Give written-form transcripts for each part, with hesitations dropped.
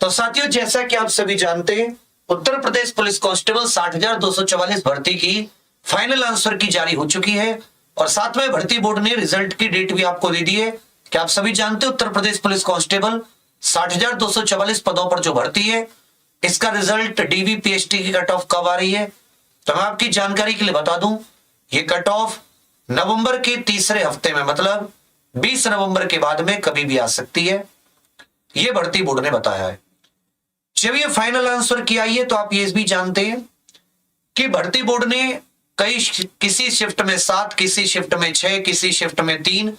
तो साथियों, जैसा कि आप सभी जानते हैं, उत्तर प्रदेश पुलिस कांस्टेबल 60,244 भर्ती की फाइनल आंसर की जारी हो चुकी है और साथ में भर्ती बोर्ड ने रिजल्ट की डेट भी आपको दे दी है कि आप सभी जानते हैं उत्तर प्रदेश पुलिस कांस्टेबल 60,244 पदों पर जो भर्ती है, इसका रिजल्ट डीवीपीएसटी की कट ऑफ कब आ रही है। तो मैं आपकी जानकारी के लिए बता दूं, ये कट ऑफ नवंबर के तीसरे हफ्ते में, मतलब 20 नवंबर के बाद में कभी भी आ सकती है, ये भर्ती बोर्ड ने बताया है। जब ये फाइनल आंसर की आई है तो आप ये भी जानते हैं कि भर्ती बोर्ड ने किसी शिफ्ट में 7, किसी शिफ्ट में 6, किसी शिफ्ट में 3,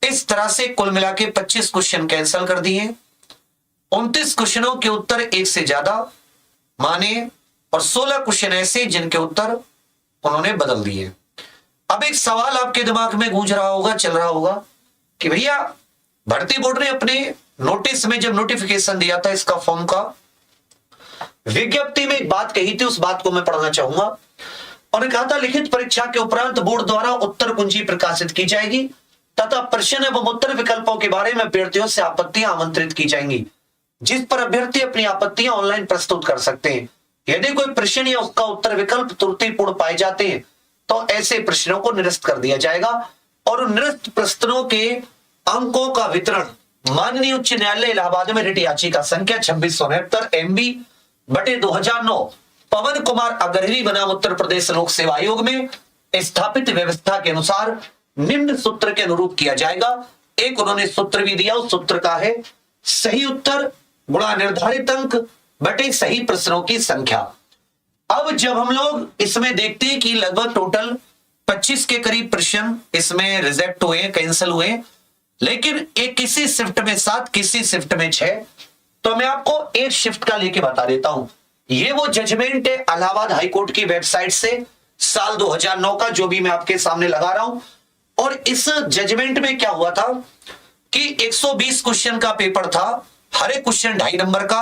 इस तरह से कुल मिला के 25 क्वेश्चन कैंसिल कर दिए। 29 क्वेश्चनों के उत्तर एक से ज्यादा माने और 16 क्वेश्चन ऐसे जिनके उत्तर उन्होंने बदल दिए। अब एक सवाल आपके दिमाग में गूंज रहा होगा, चल रहा होगा कि भैया भर्ती बोर्ड ने अपने नोटिस में जब नोटिफिकेशन दिया था इसका फॉर्म का, विज्ञप्ति में एक बात कही थी, उस बात को मैं पढ़ना चाहूंगा। उन्होंने कहा था, लिखित परीक्षा के उपरांत बोर्ड द्वारा उत्तर कुंजी प्रकाशित की जाएगी तथा प्रश्न एवं उत्तर विकल्पों के बारे में अभ्यर्थियों से आपत्तियां आमंत्रित की जाएंगी, जिस पर अभ्यर्थी अपनी आपत्तियां ऑनलाइन प्रस्तुत कर सकते हैं। यदि कोई प्रश्न या उसका उत्तर विकल्प त्रुटिपूर्ण पाए जाते हैं तो ऐसे प्रश्नों को निरस्त कर दिया जाएगा और उन निरस्त प्रश्नों के अंकों का वितरण माननीय उच्च न्यायालय इलाहाबाद में रिट याचिका संख्या 2669 MB/2009 पवन कुमार अग्रहरी बनाम उत्तर प्रदेश लोक सेवा आयोग में स्थापित व्यवस्था के अनुसार निम्न सूत्र के अनुरूप किया जाएगा। एक उन्होंने सूत्र भी दिया, उस सूत्र का है सही उत्तर गुणा निर्धारित अंक बटे सही प्रश्नों की संख्या। अब जब हम लोग इसमें देखते हैं कि लगभग टोटल 25 के करीब प्रश्न इसमें रिजेक्ट हुए, कैंसिल हुए, लेकिन एक किसी शिफ्ट में 7, किसी शिफ्ट में 6, तो मैं आपको एक शिफ्ट का लेके बता देता हूं। ये वो जजमेंट है इलाहाबाद हाईकोर्ट की वेबसाइट से साल 2009 का, जो भी मैं आपके सामने लगा रहा हूं। और इस जजमेंट में क्या हुआ था कि 120 क्वेश्चन का पेपर था, हर एक क्वेश्चन 2.5 नंबर का।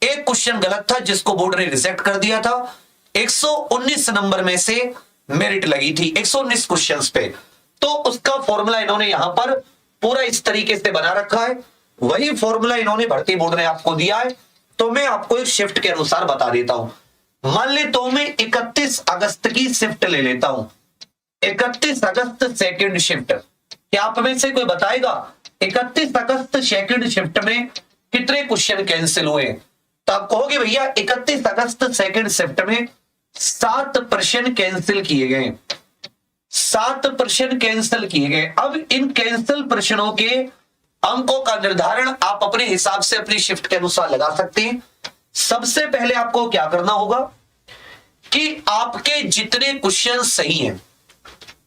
एक क्वेश्चन गलत था जिसको बोर्ड ने रिजेक्ट कर दिया था। 119 नंबर में से मेरिट लगी थी 119 क्वेश्चंस पे। तो उसका फॉर्मूला इन्होंने यहां पर पूरा इस तरीके से बना रखा है, वही फॉर्मूला इन्होंने भर्ती बोर्ड ने आपको दिया है। तो मैं आपको एक शिफ्ट के अनुसार बता देता हूं। मान ले तो मैं 31 अगस्त की शिफ्ट ले लेता हूं, 31 अगस्त सेकंड शिफ्ट। क्या आप में से कोई बताएगा 31 अगस्त सेकंड शिफ्ट में कितने क्वेश्चन कैंसिल हुए? तो आप कहोगे भैया 31 अगस्त सेकंड शिफ्ट में 7 प्रश्न कैंसिल किए गए, 7 प्रश्न कैंसिल किए गए। अब इन कैंसिल प्रश्नों के अंकों का निर्धारण आप अपने हिसाब से अपनी शिफ्ट के अनुसार लगा सकते हैं। सबसे पहले आपको क्या करना होगा कि आपके जितने क्वेश्चन सही हैं,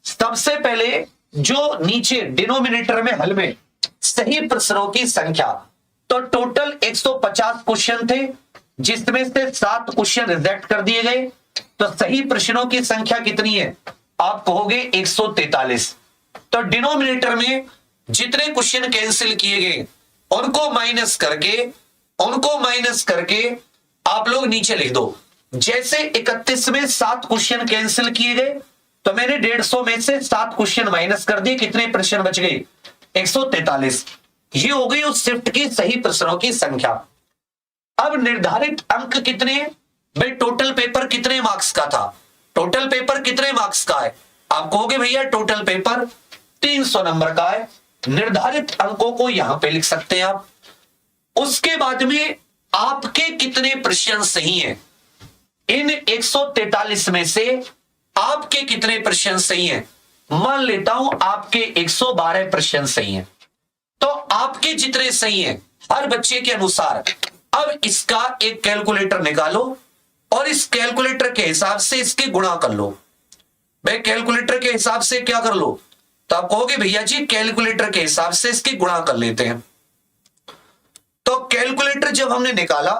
सबसे पहले जो नीचे डिनोमिनेटर में हल में सही प्रश्नों की संख्या, तो टोटल 150 क्वेश्चन थे जिसमें से 7 क्वेश्चन रिजेक्ट कर दिए गए। तो सही प्रश्नों की संख्या कितनी है? आप कहोगे 143। तो डिनोमिनेटर में जितने क्वेश्चन कैंसिल किए गए उनको माइनस करके आप लोग नीचे लिख दो। जैसे 31 में 7 क्वेश्चन कैंसिल किए गए तो मैंने 150 में से 7 क्वेश्चन माइनस कर दिए, कितने प्रश्न बच गए? 143। ये हो गई उस शिफ्ट की सही प्रश्नों की संख्या। अब निर्धारित अंक कितने? भाई टोटल पेपर कितने मार्क्स का था? टोटल पेपर कितने मार्क्स का है? आप कहोगे भैया टोटल पेपर 300 नंबर का है। निर्धारित अंकों को यहां पे लिख सकते हैं आप। उसके बाद में आपके कितने प्रश्न सही हैं? इन 143 में से आपके कितने प्रश्न सही हैं? मान लेता हूं आपके 112 प्रश्न सही हैं। तो आपके जितने सही हैं हर बच्चे के अनुसार, अब इसका एक कैलकुलेटर निकालो और इस कैलकुलेटर के हिसाब से इसके गुणा कर लो। भाई कैलकुलेटर के हिसाब से क्या कर लो? तो आप कहोगे भैया जी कैलकुलेटर के हिसाब से इसके गुणा कर लेते हैं। तो कैलकुलेटर जब हमने निकाला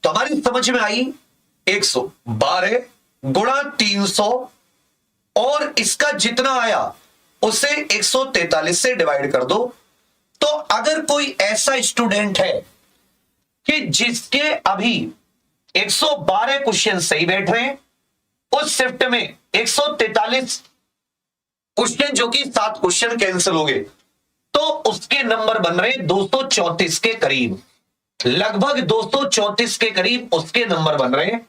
तो हमारी समझ में आई 112 गुणा 300 और इसका जितना आया उसे 143 से डिवाइड कर दो। तो अगर कोई ऐसा स्टूडेंट है कि जिसके अभी 112 क्वेश्चन सही बैठ रहे हैं, उस शिफ्ट में 143 क्वेश्चन जो कि 7 क्वेश्चन कैंसिल हो गए, तो उसके नंबर बन रहे 234 के करीब। लगभग 234 के करीब उसके नंबर बन रहे हैं।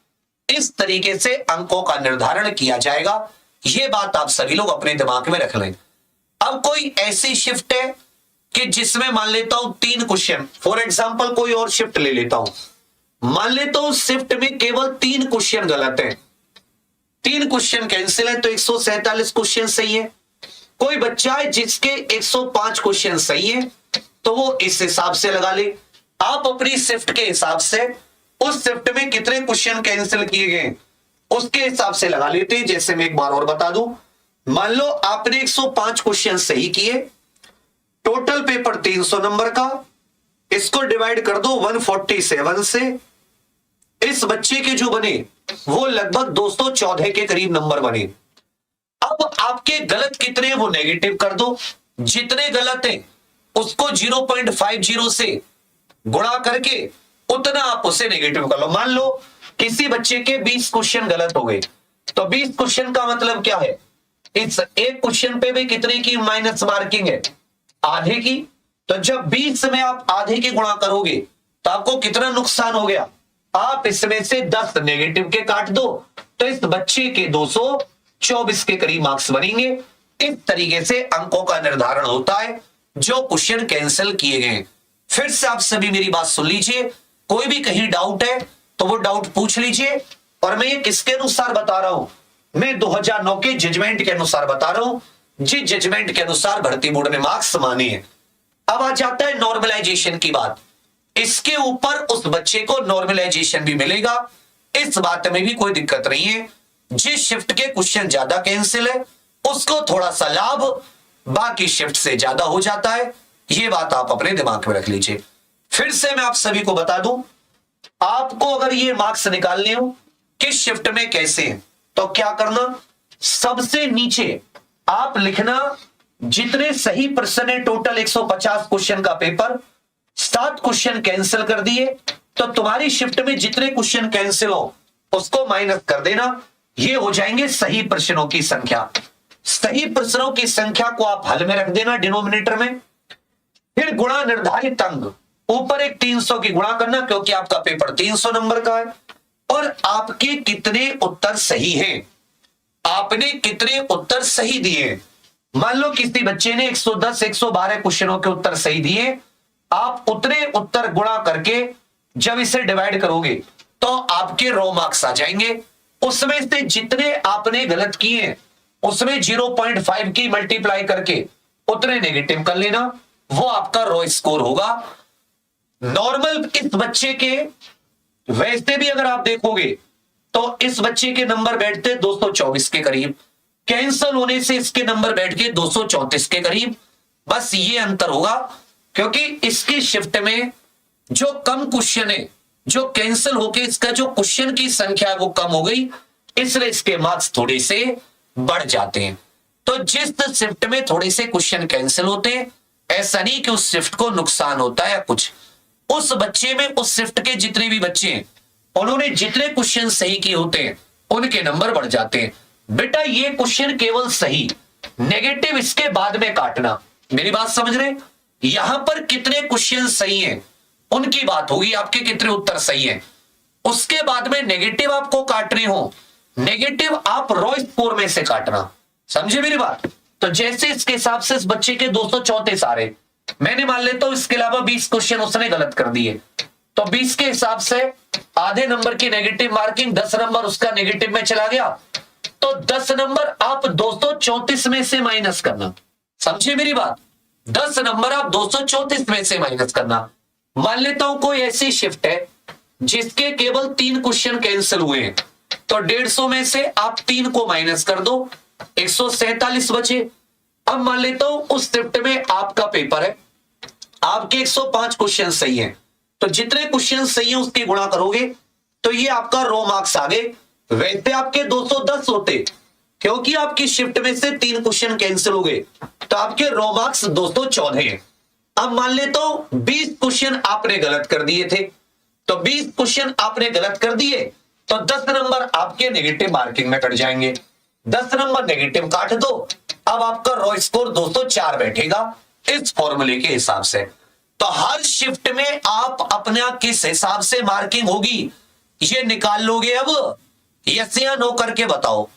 इस तरीके से अंकों का निर्धारण किया जाएगा। यह बात आप सभी लोग अपने दिमाग में रख लें। अब कोई ऐसी शिफ्ट है कि जिसमें मान लेता हूं 3 क्वेश्चन, फॉर एग्जांपल कोई और शिफ्ट ले लेता हूं, मान लेता हूं शिफ्ट में केवल 3 क्वेश्चन गलत है, 3 क्वेश्चन कैंसिल है, तो 147 क्वेश्चन सही है। कोई बच्चा है जिसके 105 क्वेश्चन सही है, तो वो इस हिसाब से लगा ले। आप अपनी शिफ्ट के हिसाब से उस शिफ्ट में कितने क्वेश्चन कैंसिल किए गए उसके हिसाब से लगा लेते हैं। जैसे मैं एक बार और बता दूं, मान लो आपने 105 क्वेश्चन सही किए, टोटल पेपर 300 नंबर का, इसको डिवाइड कर दो 147 से, इस बच्चे के जो बने वो लगभग 214 के करीब नंबर बने। अब आपके गलत कितने हैं वो नेगेटिव कर दो, जितने गलत हैं उसको 0.50 से गुणा करके उतना आप उसे नेगेटिव कर लो। मान लो किसी बच्चे के 20 क्वेश्चन गलत हो गए, तो 20 क्वेश्चन का मतलब क्या है, इस एक क्वेश्चन पे भी कितने की माइनस मार्किंग है, आधे की। तो जब 20 में आप आधे की गुणा करोगे तो आपको कितना नुकसान हो गया, आप इसमें से 10 नेगेटिव के काट दो, तो इस बच्चे के 224 के करीब मार्क्स बनेंगे। इस तरीके से अंकों का निर्धारण होता है जो क्वेश्चन कैंसिल किए गए। फिर से आप सभी मेरी बात सुन लीजिए, कोई भी कहीं डाउट है तो वो डाउट पूछ लीजिए। और मैं ये किसके अनुसार बता रहा हूं, मैं 2009 के जजमेंट के अनुसार बता रहा हूं, जिस जजमेंट के अनुसार भर्ती बोर्ड ने मार्क्स माने हैं। अब आ जाता है नॉर्मलाइजेशन की बात। इसके ऊपर उस बच्चे को नॉर्मलाइजेशन भी मिलेगा, इस बात में भी कोई दिक्कत नहीं है। जिस शिफ्ट के क्वेश्चन ज्यादा कैंसिल है उसको थोड़ा सा लाभ बाकी शिफ्ट से ज्यादा हो जाता है, ये बात आप अपने दिमाग में रख लीजिए। फिर से मैं आप सभी को बता दूं, आपको अगर ये मार्क्स निकालने हो किस शिफ्ट में कैसे हैं, तो क्या करना, सबसे नीचे आप लिखना जितने सही प्रश्न है, टोटल 150 क्वेश्चन का पेपर, 7 क्वेश्चन कैंसिल कर दिए, तो तुम्हारी शिफ्ट में जितने क्वेश्चन कैंसिल हो उसको माइनस कर देना, ये हो जाएंगे सही प्रश्नों की संख्या। सही प्रश्नों की संख्या को आप हल में रख देना डिनोमिनेटर में, फिर गुणा निर्धारित अंक, ऊपर एक 300 की गुणा करना क्योंकि आपका पेपर 300 नंबर का है, और आपके कितने उत्तर सही हैं, आपने कितने उत्तर सही दिए। मान लो किसी बच्चे ने 110 112 क्वेश्चनों के उत्तर सही दिए, आप उतने उत्तर गुणा करके जब इसे डिवाइड करोगे तो आपके रो मार्क्स आ जाएंगे। उसमें से जितने आपने गलत किए उसमें 0.5 की मल्टीप्लाई करके उतने नेगेटिव कर लेना, वो आपका रो स्कोर होगा। नॉर्मल इस बच्चे के वैसे भी अगर आप देखोगे तो इस बच्चे के नंबर बैठते 224 के करीब, कैंसल होने से इसके नंबर बैठ के 234 के करीब। बस ये अंतर होगा क्योंकि इसकी शिफ्ट में जो कम क्वेश्चन है, जो कैंसिल होके इसका जो क्वेश्चन की संख्या है वो कम हो गई, इसलिए इसके मार्क्स थोड़े से बढ़ जाते हैं। तो जिस शिफ्ट में थोड़े से क्वेश्चन कैंसिल होते हैं, ऐसा नहीं कि उस शिफ्ट को नुकसान होता है या कुछ, उस बच्चे में उस शिफ्ट के जितने भी बच्चे हैं उन्होंने जितने क्वेश्चन सही किए होते हैं उनके नंबर बढ़ जाते हैं। बेटा ये क्वेश्चन केवल सही, नेगेटिव इसके बाद में काटना, मेरी बात समझ रहे, यहां पर कितने क्वेश्चन सही हैं उनकी बात होगी, आपके कितने उत्तर सही हैं, उसके बाद में नेगेटिव आपको काटने हो, नेगेटिव आप रो स्कोर में से काटना, समझे मेरी बात। तो जैसे इसके हिसाब से इस बच्चे के 234 आ रहे, मैंने मान लेता हूं इसके अलावा 20 क्वेश्चन उसने गलत कर दिए, तो 20 के हिसाब से आधे नंबर की नेगेटिव मार्किंग, 10 नंबर उसका नेगेटिव में चला गया, तो 10 नंबर आप 234 में से माइनस करना, समझे मेरी बात। 10 नंबर आप 234 में से माइनस करना। मान लेता हूं कोई ऐसी शिफ्ट है जिसके केवल 3 क्वेश्चन कैंसिल हुए हैं, तो 150 में से आप 3 को माइनस कर दो, 147 बचे। अब मान लेता हूं उस शिफ्ट में आपका पेपर है, आपके 105 क्वेश्चन सही हैं, तो जितने क्वेश्चन सही हैं उसकी गुणा करोगे तो ये आपका रो मार्क्स आ गए। वैसे आपके 210 होते, क्योंकि आपकी शिफ्ट में से 3 क्वेश्चन कैंसिल हो गए, तो आपके रो मार्क्स 214 हैं। अब मान लेता हूं 20 क्वेश्चन आपने गलत कर दिए थे, तो 20 क्वेश्चन आपने गलत कर दिए तो 10 नंबर आपके नेगेटिव मार्किंग में कट जाएंगे, 10 नंबर नेगेटिव काट दो, अब आपका रो स्कोर 204 बैठेगा इस फॉर्मूले के हिसाब से। तो हर शिफ्ट में आप अपना किस हिसाब से मार्किंग होगी ये निकाल लोगे। अब यस या नो करके बताओ।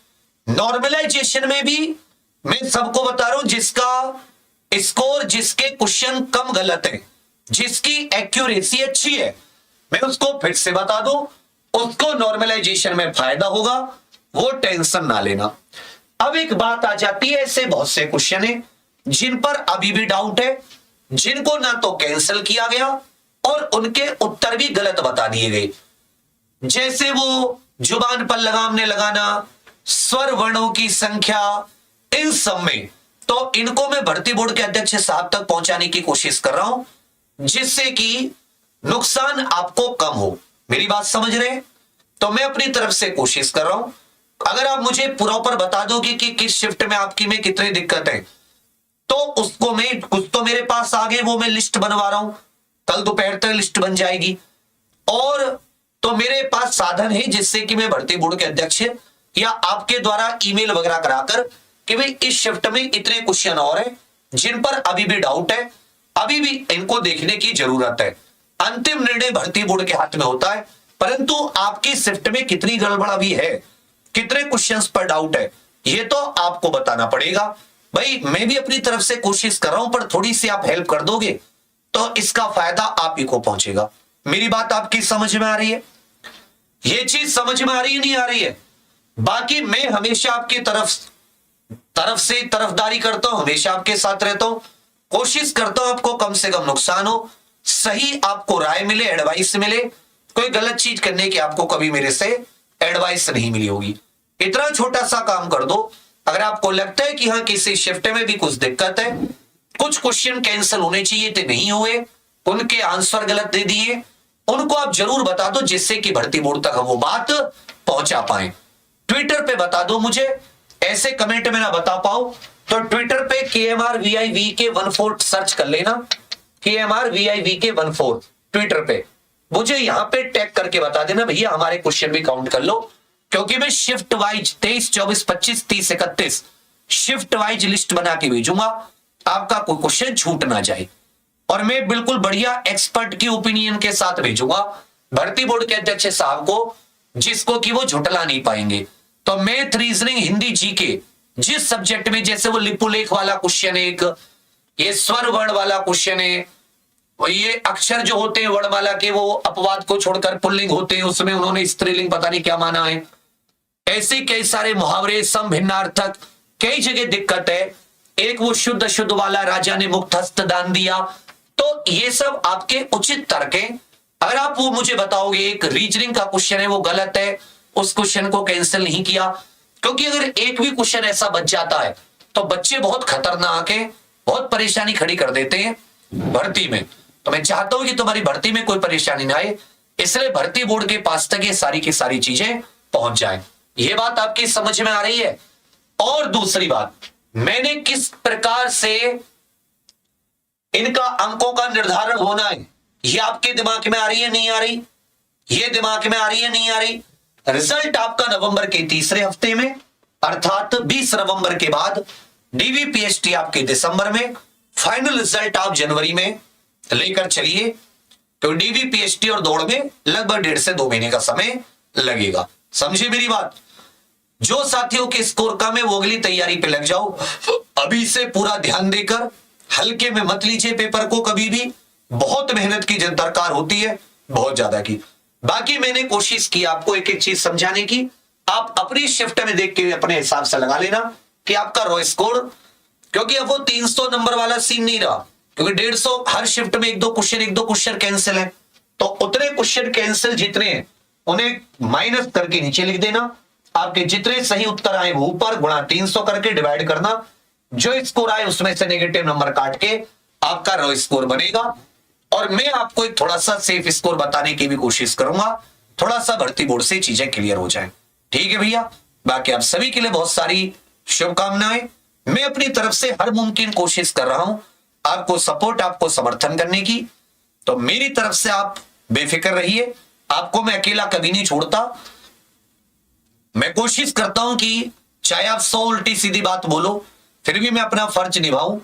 नॉर्मलाइजेशन में भी मैं सबको बता रहा हूं, जिसका स्कोर, जिसके क्वेश्चन कम गलत है, जिसकी एक्यूरेसी अच्छी है, मैं उसको फिर से बता दूं, उसको नॉर्मलाइजेशन में फायदा होगा, वो टेंशन ना लेना। अब एक बात आ जाती है, ऐसे बहुत से क्वेश्चन है जिन पर अभी भी डाउट है, जिनको ना तो कैंसिल किया गया और उनके उत्तर भी गलत बता दिए गए। जैसे वो जुबान पर लगाम ने लगाना, स्वर वर्णों की संख्या, इन सब में तो इनको मैं भर्ती बोर्ड के अध्यक्ष साहब तक पहुंचाने की कोशिश कर रहा हूं, जिससे कि नुकसान आपको कम हो। मेरी बात समझ रहे हैं? तो मैं अपनी तरफ से कोशिश कर रहा हूं। अगर आप मुझे प्रॉपर बता दोगे कि किस शिफ्ट में आपकी में कितनी दिक्कत है, तो उसको मैं, कुछ तो मेरे पास आगे वो मैं लिस्ट बनवा रहा हूं, कल दोपहर तक लिस्ट बन जाएगी। और तो मेरे पास साधन है जिससे कि मैं भर्ती बोर्ड के अध्यक्ष या आपके द्वारा ईमेल वगैरह कराकर कि भाई इस शिफ्ट में इतने क्वेश्चन और हैं जिन पर अभी भी डाउट है, अभी भी इनको देखने की जरूरत है। अंतिम निर्णय भर्ती बोर्ड के हाथ में होता है, परंतु आपकी शिफ्ट में कितनी गड़बड़ अभी है, कितने क्वेश्चंस पर डाउट है, ये तो आपको बताना पड़ेगा। भाई मैं भी अपनी तरफ से कोशिश कर रहा हूं, पर थोड़ी सी आप हेल्प कर दोगे तो इसका फायदा आप ही को पहुंचेगा। मेरी बात आपकी समझ में आ रही है? ये चीज समझ में आ रही है, नहीं आ रही है? बाकी मैं हमेशा आपकी तरफ से तरफदारी करता हूं, हमेशा आपके साथ रहता हूं, कोशिश करता हूं आपको कम से कम नुकसान हो, सही आपको राय मिले, एडवाइस मिले। कोई गलत चीज करने की आपको कभी मेरे से एडवाइस नहीं मिली होगी। इतना छोटा सा काम कर दो, अगर आपको लगता है कि हाँ किसी शिफ्ट में भी कुछ दिक्कत है, कुछ क्वेश्चन कैंसिल होने चाहिए थे नहीं हुए, उनके आंसर गलत दे दिए, उनको आप जरूर बता दो, जिससे कि भर्ती बोर्ड तक वो बात पहुंचा पाए। ट्विटर पे बता दो मुझे, ऐसे कमेंट में ना बता पाओ तो ट्विटर पे KMRVIVK14 सर्च कर लेना, KMRVIVK14 ट्विटर पे मुझे यहां पे टैग करके बता देना, भैया हमारे क्वेश्चन भी काउंट कर लो, क्योंकि मैं shift wise 23, 24, 25, 30, 31 shift wise list बना के भेजूंगा, आपका कोई क्वेश्चन छूट ना जाए। और मैं बिल्कुल बढ़िया एक्सपर्ट की ओपिनियन के साथ भेजूंगा भर्ती बोर्ड के अध्यक्ष साहब को, जिसको कि वो झुटला नहीं पाएंगे। तो मैथ, रीजनिंग, हिंदी, जीके, जिस सब्जेक्ट में, जैसे वो लिपुलेख वाला क्वेश्चन है एक, ये स्वर वर्ण वाला क्वेश्चन है, ये अक्षर जो होते हैं वर्णमाला के वो अपवाद को छोड़कर पुल्लिंग होते हैं, उसमें उन्होंने स्त्रीलिंग पता नहीं क्या माना है। ऐसे कई सारे मुहावरे, सम भिन्नार्थक, कई जगह दिक्कत है। एक वो शुद्ध शुद्ध वाला, राजा ने मुक्त हस्त दान दिया, तो ये सब आपके उचित तर्क हैं। अगर आप वो मुझे बताओगे एक रीजनिंग का क्वेश्चन है वो गलत है, उस क्वेश्चन को कैंसिल नहीं किया, क्योंकि अगर एक भी क्वेश्चन ऐसा बच जाता है तो बच्चे बहुत खतरनाक है, बहुत परेशानी खड़ी कर देते हैं भर्ती में। तो मैं चाहता हूं कि तुम्हारी भर्ती में कोई परेशानी ना आए, इसलिए भर्ती बोर्ड के पास तक ये सारी की सारी चीजें पहुंच जाए। ये बात आपकी समझ में आ रही है? और दूसरी बात, मैंने किस प्रकार से इनका अंकों का निर्धारण होना है, ये आपके दिमाग में आ रही है, नहीं आ रही? ये दिमाग में आ रही है, नहीं आ रही? रिजल्ट आपका नवंबर के तीसरे हफ्ते में, अर्थात 20 नवंबर के बाद, DVPST आपके दिसंबर में, फाइनल रिजल्ट आप जनवरी में लेकर चलिए। तो DVPST और दौड़ में लगभग 1.5 से 2 महीने का समय लगेगा। समझे मेरी बात? जो साथियों के स्कोर कम है वो अगली तैयारी पे लग जाओ, अभी से पूरा ध्यान देकर हल्के में मत लीजिए पेपर को कभी भी, बहुत मेहनत की दरकार होती है, बहुत ज्यादा की। बाकी मैंने कोशिश की आपको एक एक चीज समझाने की, आप अपनी शिफ्ट में देख के अपने हिसाब से लगा लेना कि आपका रॉ स्कोर, क्योंकि अब वो 300 नंबर वाला सीन नहीं रहा, क्योंकि 150 हर शिफ्ट में एक दो क्वेश्चन कैंसिल है, तो उतने क्वेश्चन कैंसिल जितने हैं उन्हें माइनस करके नीचे लिख देना, आपके जितने सही उत्तर आए वो ऊपर, गुणा 300 करके डिवाइड करना, जो स्कोर आए उसमें से नेगेटिव नंबर काट के आपका रॉ स्कोर बनेगा। और मैं आपको एक थोड़ा सा सेफ स्कोर बताने की भी कोशिश करूंगा, थोड़ा सा भर्ती बोर्ड से चीजें क्लियर हो जाए। ठीक है भैया? बाकी आप सभी के लिए बहुत सारी शुभकामनाएं। मैं अपनी तरफ से हर मुमकिन कोशिश कर रहा हूं आपको सपोर्ट, आपको समर्थन करने की, तो मेरी तरफ से आप बेफिक्र रहिए, आपको मैं अकेला कभी नहीं छोड़ता। मैं कोशिश करता हूं कि चाहे आप 100 उल्टी सीधी बात बोलो, फिर भी मैं अपना फर्ज निभाऊं,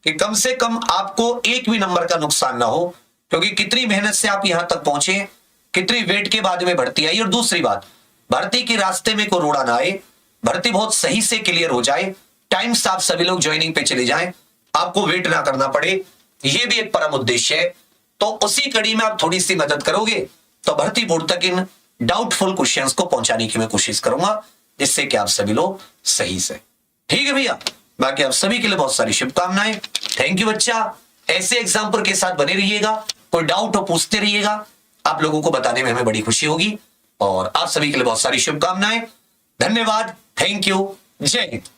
कि कम से कम आपको एक भी नंबर का नुकसान ना हो, क्योंकि कितनी मेहनत से आप यहां तक पहुंचे, कितनी वेट के बाद में भर्ती आई। और दूसरी बात, भर्ती के रास्ते में कोई रोड़ा ना आए, भर्ती बहुत सही से क्लियर हो जाए, टाइम से आप सभी लोग ज्वाइनिंग पे चले जाएं, आपको वेट ना करना पड़े, यह भी एक परम उद्देश्य है। तो उसी कड़ी में आप थोड़ी सी मदद करोगे तो भर्ती बोर्ड तक इन डाउटफुल क्वेश्चंस को पहुंचाने की मैं कोशिश करूंगा, जिससे कि आप सभी लोग सही से। ठीक है भैया, बाकी आप सभी के लिए बहुत सारी शुभकामनाएं। थैंक यू बच्चा, ऐसे एग्जाम्पल के साथ बने रहिएगा, कोई डाउट हो पूछते रहिएगा, आप लोगों को बताने में हमें बड़ी खुशी होगी। और आप सभी के लिए बहुत सारी शुभकामनाएं। धन्यवाद, थैंक यू, जय हिंद।